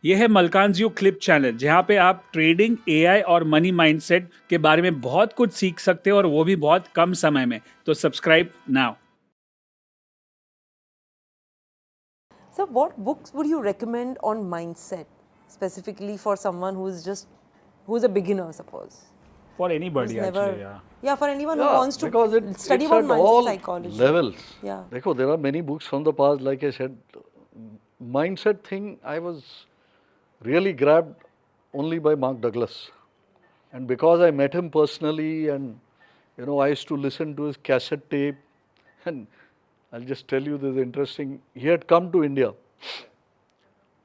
ये है मलकानज़ clip channel, जहाँ पे आप ट्रेडिंग, एआई और मनी माइंडसेट के बारे में बहुत कुछ सीख सकते हो और वो भी बहुत कम समय में। तो subscribe now. So, what books would you recommend on mindset, specifically for someone who's a beginner, suppose, for who's anybody never, actually, या yeah, for anyone who Yeah, wants to because study it's about at mindset all psychology. levels. Yeah. Dekho, there are many books from the past, like I said. Mindset thing, I was really grabbed only by Mark Douglas. And because I met him personally and, I used to listen to his cassette tape. And I'll just tell you this interesting, he had come to India.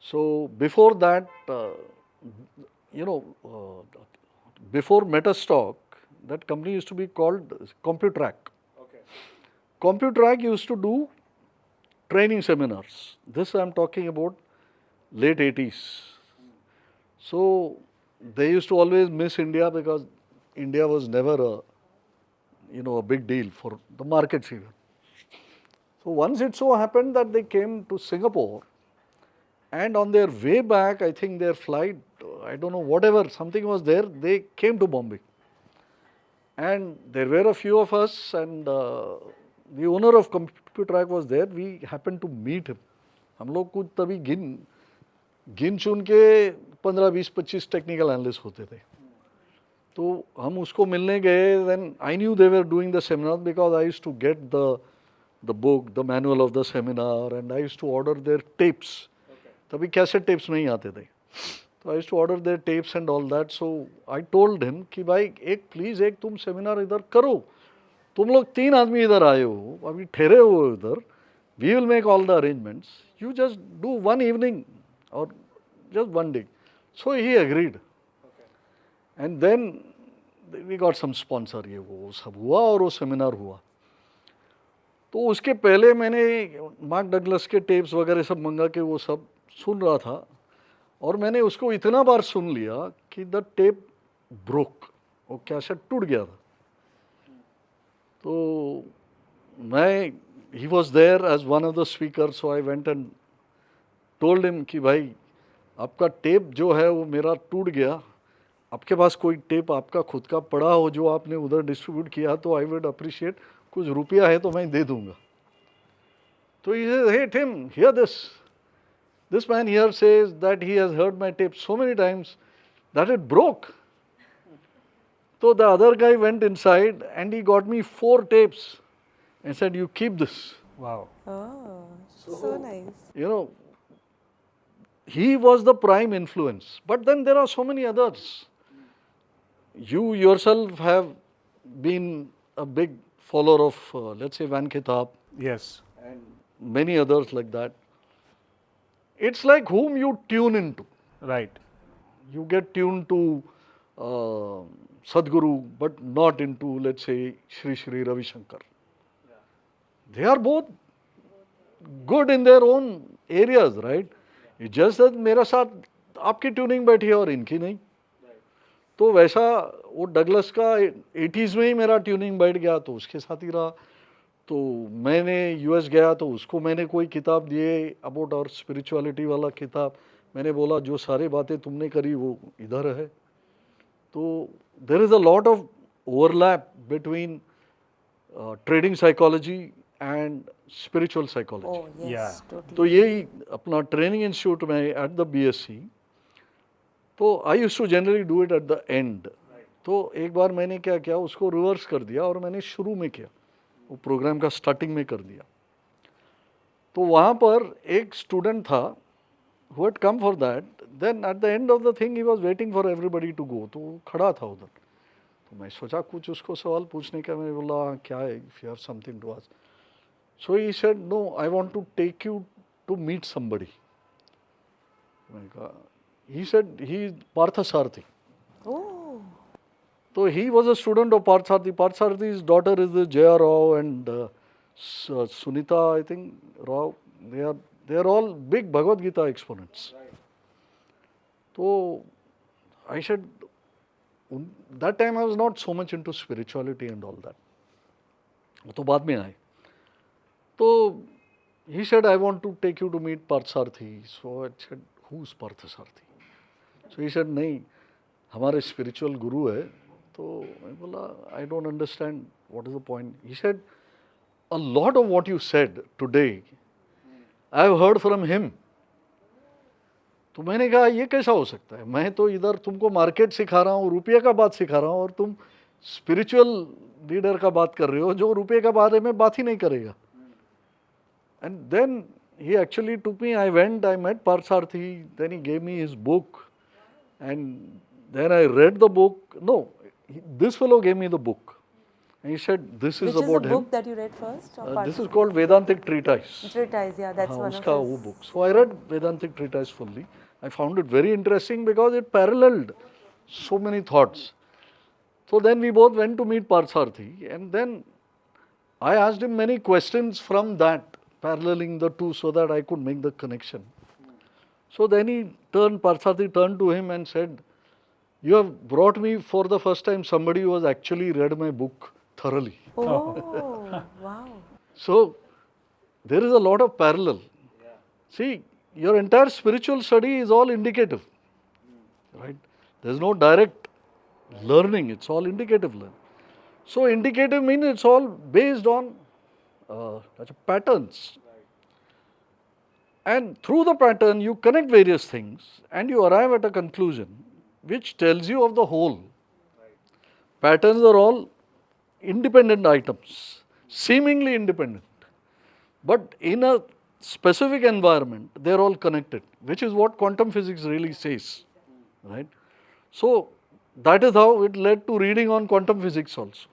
So before that, you know, before Metastock, that company used to be called Computrack. Computrack used to do training seminars. This I am talking about late 80s. So they used to always miss India because India was never a big deal for the markets even. So once it so happened that they came to Singapore, and on their way back, I think their flight, I don't know, whatever, something was there, they came to Bombay. And there were a few of us, and the owner of Computrack was there. We happened to meet him. हम लोग कुछ तभी गिन चुन के 15, 20, 25 technical analyst होते थे. तो हम उसको मिलने गए. Then I knew they were doing the seminar because I used to get the book, the manual of the seminar, and I used to order their tapes. तभी कैसेट टेप्स नहीं आते थे. तो I used to order their tapes and all that. So I told him कि भाई एक please एक तुम सेमिनार इधर करो. तुम लोग 3 आदमी इधर आए हो, अभी ठहरे हो इधर. We will make all the arrangements. You just do 1 evening और just 1 day. So he agreed. And then we got some sponsor. ये वो सब हुआ और वो सेमिनार हुआ. तो उसके पहले मैंने मार्क डगलस के टेप्स वगैरह सब मंगा के वो सब सुन रहा था. और मैंने उसको इतना बार सुन लिया कि द टेप ब्रोक, वो कैसेट टूट गया था. तो मैं ही was there as one of the speaker. So I went and told him कि भाई आपका टेप जो है वो मेरा टूट गया. आपके पास कोई टेप आपका खुद का पड़ा हो जो आपने उधर डिस्ट्रीब्यूट किया तो आई वुड अप्रिशिएट. कुछ रुपया है तो मैं दे दूंगा. तो he says, hey Tim, hear this. This man here says that he has heard my tape so many times that it broke. So the other guy went inside and he got me 4 tapes and said, you keep this. Wow. Oh, so nice. He was the prime influence. But then there are so many others. You yourself have been a big follower of, let's say, Van Kitab yes. and many others like that. It's like whom you tune into. Right. You get tuned to Sadhguru, but not into, let's say, Sri Ravi Shankar. They are both good in their own areas, right? It's just that मेरा साथ आपकी tuning बैठी है और इनकी नहीं. तो वैसा वो डगलस का 80s में ही मेरा ट्यूनिंग बैठ गया तो उसके साथ ही रहा. तो मैंने यूएस गया तो उसको मैंने कोई किताब दिए अबाउट और स्पिरिचुअलिटी वाला किताब. मैंने बोला जो सारी बातें तुमने करी वो इधर है. तो there is a lot of overlap between trading psychology and spiritual psychology. Oh, yes, Yeah. totally. तो यही अपना ट्रेनिंग इंस्टीट्यूट में एट द बीएससी. तो I used to generally do it at the end. तो एक बार मैंने क्या किया उसको रिवर्स कर दिया और मैंने शुरू में किया. वो प्रोग्राम का स्टार्टिंग में कर दिया. तो वहाँ पर एक स्टूडेंट था who had come for that. Then at the end of the thing he was waiting for everybody to go. तो वो खड़ा था उधर. तो मैं सोचा कुछ उसको सवाल पूछने का. मैंने बोला क्या है, if you have something to ask. So he said, no, I want to take you to meet somebody. मैंने कहा, he said he is Parthasarathi. Oh, So he was a student of Parthasarathi. Parthasarathis daughter is the Jaya Rao and Sunita, I think, Rao. They are all big Bhagavad Gita exponents. So I said, that time I was not so much into spirituality and all that. वो तो बाद में आए. तो he said, I want to take you to meet Parthasarathi. So I said, who is Parthasarathi? So he said नहीं, हमारे spiritual guru है. तो मैं बोला I don't understand what is the point. He said a lot of what you said today I have heard from him. तो मैंने कहा ये कैसा हो सकता है? मैं तो इधर तुमको मार्केट सिखा रहा हूँ, रुपये का बात सिखा रहा हूँ, और तुम स्पिरिचुअल लीडर का बात कर रहे हो जो रुपये के बारे में बात ही नहीं करेगा. And then he actually took me, I went, I met Parthasarathy, then he gave me his book, and then I read the book. No, this fellow gave me the book. And he said, this is Which is about the him. book that you read first? Or This is called Vedantic Treatise. Treatise, yeah, that's one उसका of वो his. book. So I read Vedantic Treatise fully. I found it very interesting because it paralleled so many thoughts. So then we both went to meet Parthasarathy, and then I asked him many questions from that, paralleling the two so that I could make the connection. So then Parthasarathy turned to him and said, you have brought me for the first time somebody who has actually read my book thoroughly. Oh, wow. So there is a lot of parallel. See, your entire spiritual study is all indicative, right? There is no direct learning, it's all indicative learning. So indicative means it's all based on patterns. And through the pattern you connect various things and you arrive at a conclusion which tells you of the whole. Patterns are all independent items, seemingly independent. But in a specific environment, they are all connected, which is what quantum physics really says, right? So that is how it led to reading on quantum physics also.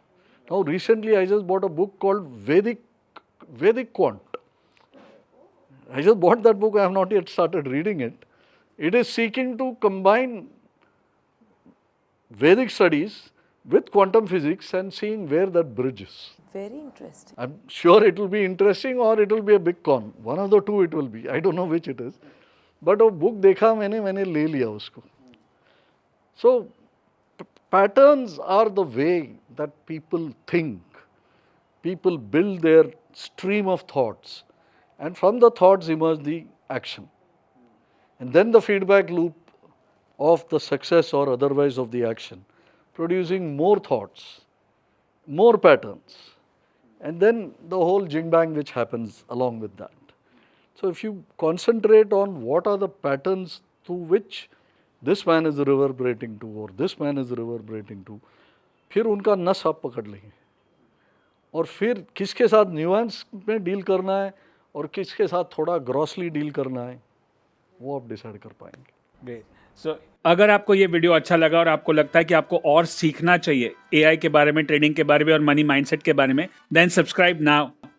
Now recently I just bought a book called Vedic Quant. I just bought that book, I have not yet started reading it. It is seeking to combine Vedic studies with quantum physics and seeing where that bridges. Very interesting. I'm sure it will be interesting or it will be a big con. One of the two it will be. I don't know which it is. But वो book देखा मैंने ले लिया उसको. So patterns are the way that people think. People build their stream of thoughts, and from the thoughts emerge the action. And then the feedback loop of the success or otherwise of the action, producing more thoughts, more patterns, and then the whole jing-bang which happens along with that. So if you concentrate on what are the patterns through which this man is reverberating to or this man is reverberating to, फिर उनका नस आप पकड़ लेंगे और फिर किसके साथ न्यूएंस में डील करना है और किसके साथ थोड़ा ग्रॉसली डील करना है वो आप डिसाइड कर पाएंगे. सो अगर आपको ये वीडियो अच्छा लगा और आपको लगता है कि आपको और सीखना चाहिए एआई के बारे में, ट्रेडिंग के बारे में और मनी माइंडसेट के बारे में, देन सब्सक्राइब नाउ